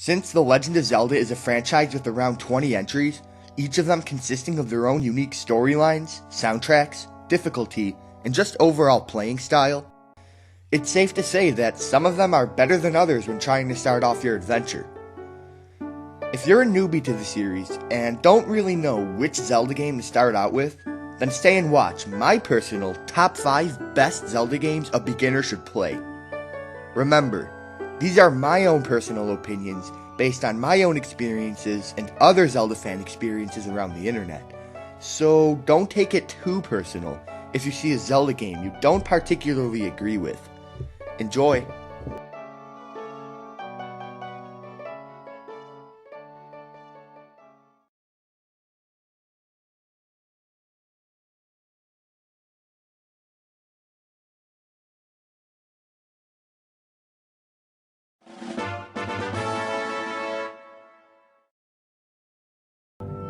Since The Legend of Zelda is a franchise with around 20 entries, each of them consisting of their own unique storylines, soundtracks, difficulty, and just overall playing style, it's safe to say that some of them are better than others when trying to start off your adventure. If you're a newbie to the series and don't really know which Zelda game to start out with, then stay and watch my personal top 5 best Zelda games a beginner should play. Remember, these are my own personal opinions based on my own experiences and other Zelda fan experiences around the internet. So don't take it too personal if you see a Zelda game you don't particularly agree with. Enjoy!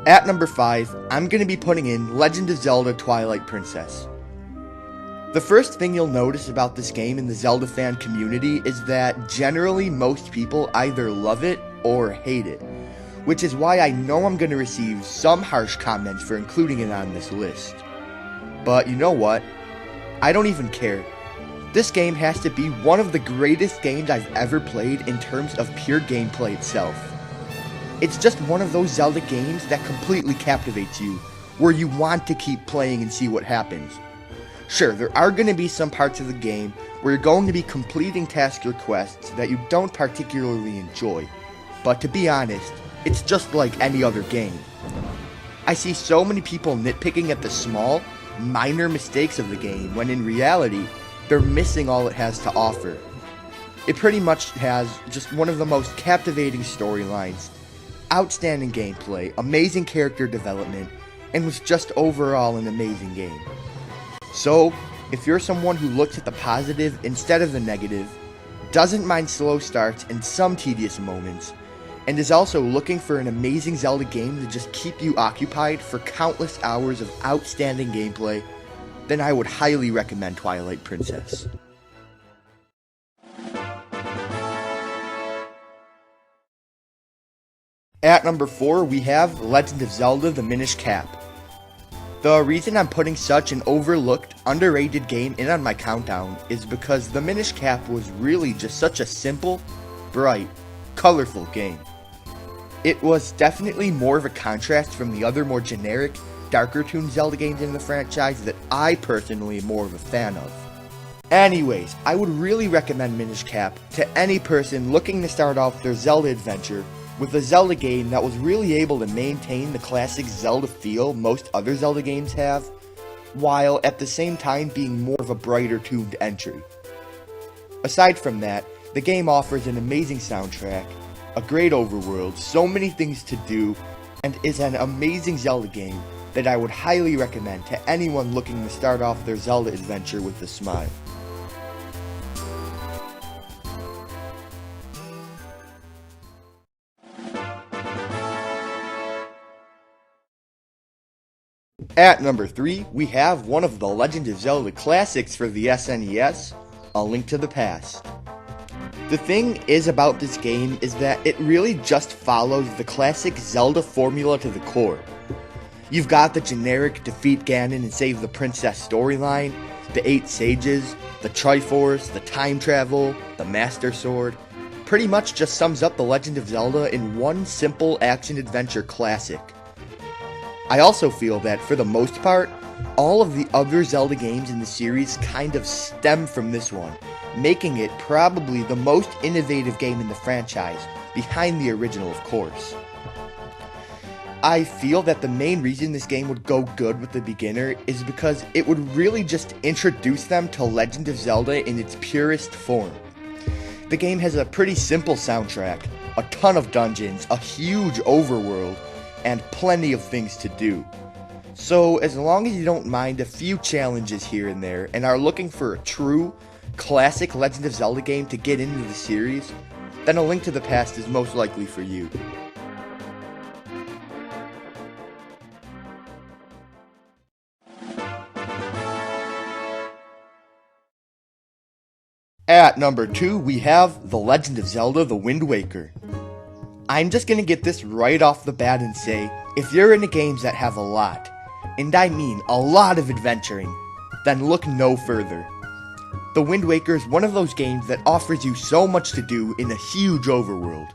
At number 5, I'm going to be putting in Legend of Zelda Twilight Princess. The first thing you'll notice about this game in the Zelda fan community is that generally most people either love it or hate it, which is why I know I'm going to receive some harsh comments for including it on this list. But you know what? I don't even care. This game has to be one of the greatest games I've ever played in terms of pure gameplay itself. It's just one of those Zelda games that completely captivates you, where you want to keep playing and see what happens. Sure, there are going to be some parts of the game where you're going to be completing tasks or quests that you don't particularly enjoy, but to be honest, it's just like any other game. I see so many people nitpicking at the small, minor mistakes of the game, when in reality, they're missing all it has to offer. It pretty much has just one of the most captivating storylines, outstanding gameplay, amazing character development, and was just overall an amazing game. So, if you're someone who looks at the positive instead of the negative, doesn't mind slow starts and some tedious moments, and is also looking for an amazing Zelda game to just keep you occupied for countless hours of outstanding gameplay, then I would highly recommend Twilight Princess. At number 4, we have Legend of Zelda The Minish Cap. The reason I'm putting such an overlooked, underrated game in on my countdown is because The Minish Cap was really just such a simple, bright, colorful game. It was definitely more of a contrast from the other more generic, darker-tuned Zelda games in the franchise that I personally am more of a fan of. Anyways, I would really recommend Minish Cap to any person looking to start off their Zelda adventure with a Zelda game that was really able to maintain the classic Zelda feel most other Zelda games have, while at the same time being more of a brighter tuned entry. Aside from that, the game offers an amazing soundtrack, a great overworld, so many things to do, and is an amazing Zelda game that I would highly recommend to anyone looking to start off their Zelda adventure with a smile. At number 3, we have one of the Legend of Zelda classics for the SNES, A Link to the Past. The thing is about this game is that it really just follows the classic Zelda formula to the core. You've got the generic defeat Ganon and save the princess storyline, the 8 sages, the Triforce, the time travel, the Master Sword. Pretty much just sums up the Legend of Zelda in one simple action-adventure classic. I also feel that, for the most part, all of the other Zelda games in the series kind of stem from this one, making it probably the most innovative game in the franchise, behind the original of course. I feel that the main reason this game would go good with the beginner is because it would really just introduce them to Legend of Zelda in its purest form. The game has a pretty simple soundtrack, a ton of dungeons, a huge overworld, and plenty of things to do. So as long as you don't mind a few challenges here and there, and are looking for a true, classic Legend of Zelda game to get into the series, then A Link to the Past is most likely for you. At number 2, we have The Legend of Zelda The Wind Waker. I'm just gonna get this right off the bat and say, if you're into games that have a lot, and I mean a lot of adventuring, then look no further. The Wind Waker is one of those games that offers you so much to do in a huge overworld.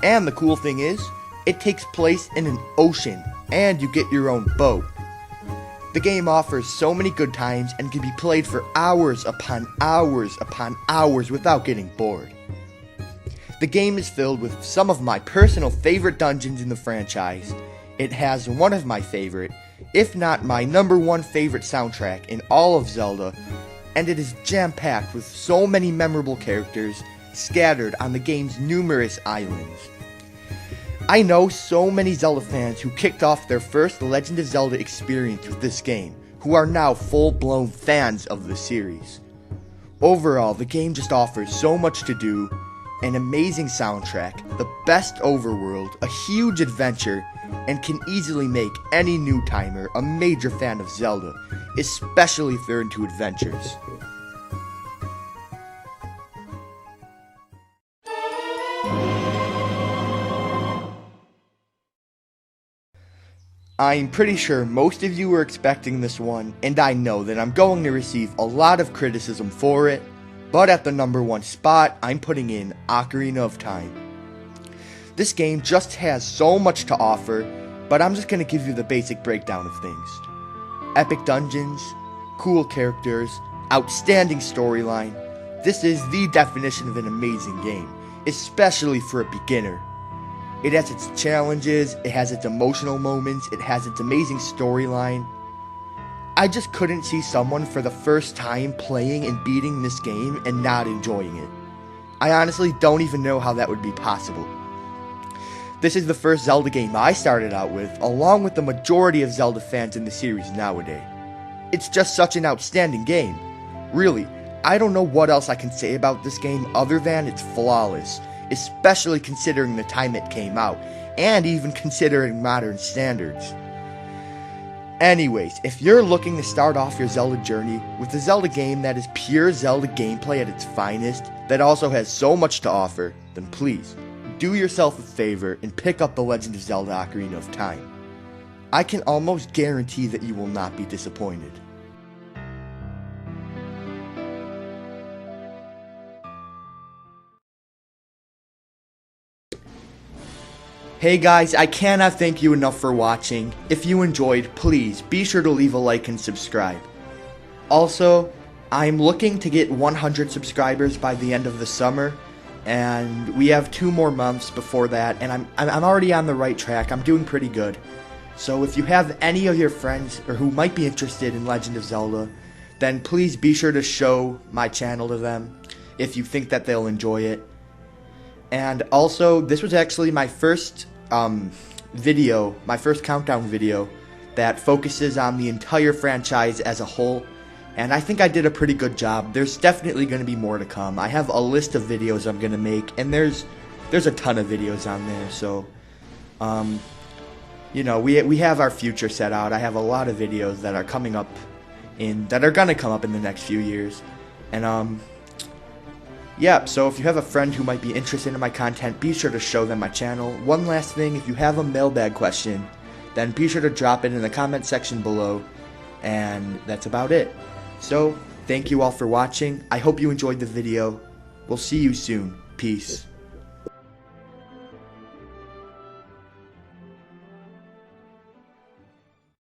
And the cool thing is, it takes place in an ocean, and you get your own boat. The game offers so many good times and can be played for hours upon hours upon hours without getting bored. The game is filled with some of my personal favorite dungeons in the franchise. It has one of my favorite, if not my #1 favorite soundtrack in all of Zelda, and it is jam-packed with so many memorable characters scattered on the game's numerous islands. I know so many Zelda fans who kicked off their first Legend of Zelda experience with this game, who are now full-blown fans of the series. Overall, the game just offers so much to do, an amazing soundtrack, the best overworld, a huge adventure, and can easily make any new timer a major fan of Zelda, especially if they're into adventures. I'm pretty sure most of you were expecting this one, and I know that I'm going to receive a lot of criticism for it, but at the #1 spot, I'm putting in Ocarina of Time. This game just has so much to offer, but I'm just going to give you the basic breakdown of things. Epic dungeons, cool characters, outstanding storyline. This is the definition of an amazing game, especially for a beginner. It has its challenges, it has its emotional moments, it has its amazing storyline. I just couldn't see someone for the first time playing and beating this game and not enjoying it. I honestly don't even know how that would be possible. This is the first Zelda game I started out with, along with the majority of Zelda fans in the series nowadays. It's just such an outstanding game. Really, I don't know what else I can say about this game other than it's flawless, especially considering the time it came out, and even considering modern standards. Anyways, if you're looking to start off your Zelda journey with a Zelda game that is pure Zelda gameplay at its finest, that also has so much to offer, then please, do yourself a favor and pick up The Legend of Zelda Ocarina of Time. I can almost guarantee that you will not be disappointed. Hey guys, I cannot thank you enough for watching. If you enjoyed, please be sure to leave a like and subscribe. Also, I'm looking to get 100 subscribers by the end of the summer, and we have 2 more months before that, and I'm already on the right track. I'm doing pretty good. So if you have any of your friends or who might be interested in Legend of Zelda, then please be sure to show my channel to them if you think that they'll enjoy it. And also, this was actually my first video, my first countdown video that focuses on the entire franchise as a whole, and I think I did a pretty good job. There's definitely going to be more to come. I have a list of videos I'm going to make, and there's a ton of videos on there, so you know, we have our future set out. I have a lot of videos that are coming up that are going to come up in the next few years, and yeah, so if you have a friend who might be interested in my content, be sure to show them my channel. One last thing, if you have a mailbag question, then be sure to drop it in the comment section below, and that's about it. So, thank you all for watching. I hope you enjoyed the video. We'll see you soon. Peace.